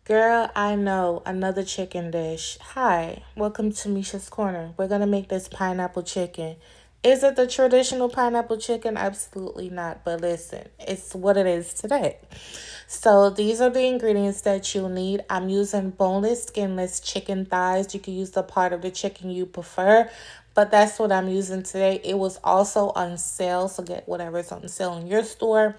Girl, I know another chicken dish. Hi, welcome to Misha's Corner. We're gonna make this pineapple chicken. Is it the traditional pineapple chicken? Absolutely not. But listen, it's what it is today. So these are the ingredients that you'll need. I'm using boneless, skinless chicken thighs. You can use the part of the chicken you prefer, but that's what I'm using today. It was also on sale, so get whatever's on sale in your store.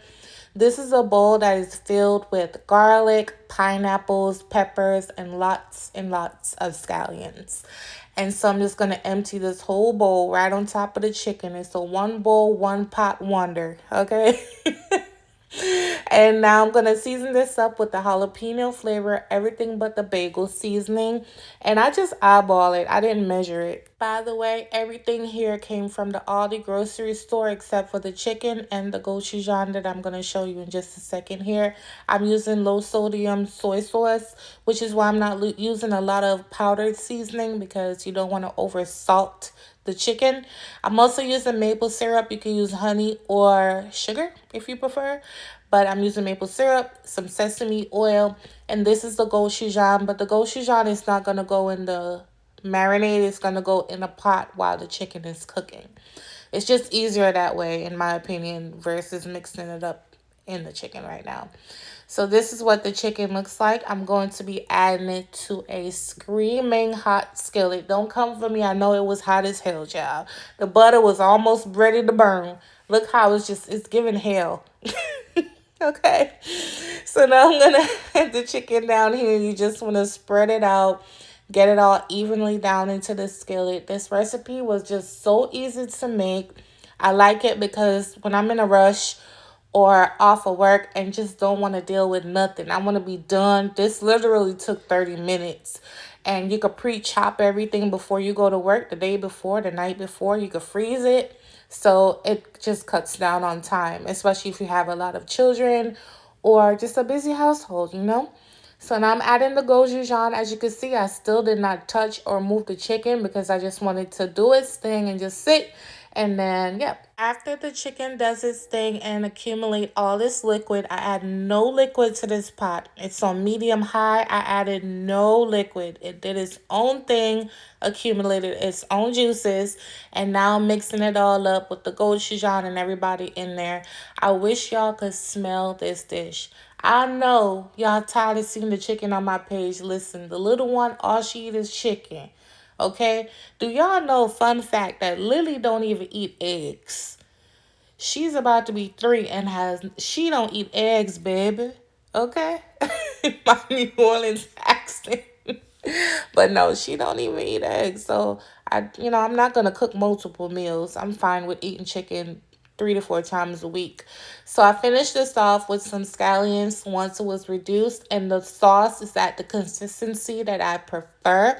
This is a bowl that is filled with garlic, pineapples, peppers, and lots of scallions. And so I'm just going to empty this whole bowl right on top of the chicken. It's a one bowl, one pot wonder. Okay. And now I'm going to season this up with the jalapeno flavor, everything but the bagel seasoning. And I just eyeball it. I didn't measure it. By the way, everything here came from the Aldi grocery store except for the chicken and the gochujang that I'm going to show you in just a second here. I'm using low sodium soy sauce, which is why I'm not using a lot of powdered seasoning because you don't want to over salt the chicken. I'm also using maple syrup. You can use honey or sugar if you prefer. But I'm using maple syrup, some sesame oil, and this is the gochujang. But the gochujang is not going to go in the marinade. It's going to go in a pot while the chicken is cooking. It's just easier that way, in my opinion, versus mixing it up in the chicken right now. So this is what the chicken looks like. I'm going to be adding it to a screaming hot skillet. Don't come for me. I know it was hot as hell, child. The butter was almost ready to burn. Look how it's giving hell. Okay. So now I'm going to add the chicken down here. You just want to spread it out. Get it all evenly down into the skillet. This recipe was just so easy to make. I like it because when I'm in a rush or off of work and just don't want to deal with nothing, I want to be done. This literally took 30 minutes. And you could pre-chop everything before you go to work the day before, the night before. You could freeze it. So it just cuts down on time, especially if you have a lot of children or just a busy household, you know? So now I'm adding the gochujang. As you can see, I still did not touch or move the chicken because I just wanted to do its thing and just sit. And then, yep. After the chicken does its thing and accumulate all this liquid, I add no liquid to this pot. It's on medium high. I added no liquid. It did its own thing, accumulated its own juices, and now I'm mixing it all up with the gochujang and everybody in there. I wish y'all could smell this dish. I know y'all tired of seeing the chicken on my page. Listen, the little one, all she eat is chicken. Okay? Do y'all know, fun fact, that Lily don't even eat eggs? She's about to be 3 and she don't eat eggs, baby. Okay? My New Orleans accent. But no, she don't even eat eggs. So I'm not gonna cook multiple meals. I'm fine with eating chicken 3 to 4 times a week. So I finished this off with some scallions once it was reduced, and the sauce is at the consistency that I prefer.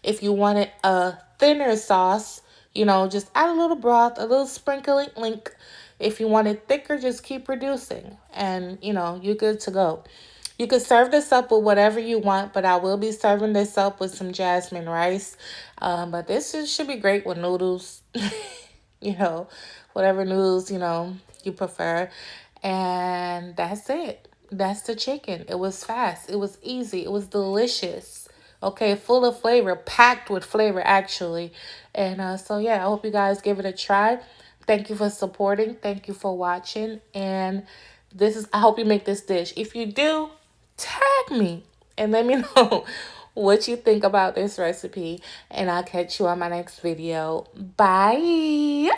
If you wanted a thinner sauce, just add a little broth, a little sprinkling link. If you want it thicker, just keep reducing, and you're good to go. You could serve this up with whatever you want, but I will be serving this up with some jasmine rice. But should be great with noodles, you know, whatever noodles, you prefer. And that's it. That's the chicken. It was fast. It was easy. It was delicious. Okay, full of flavor, packed with flavor, actually. And so, yeah, I hope you guys give it a try. Thank you for supporting. Thank you for watching. And I hope you make this dish. If you do, tag me and let me know what you think about this recipe. And I'll catch you on my next video. Bye.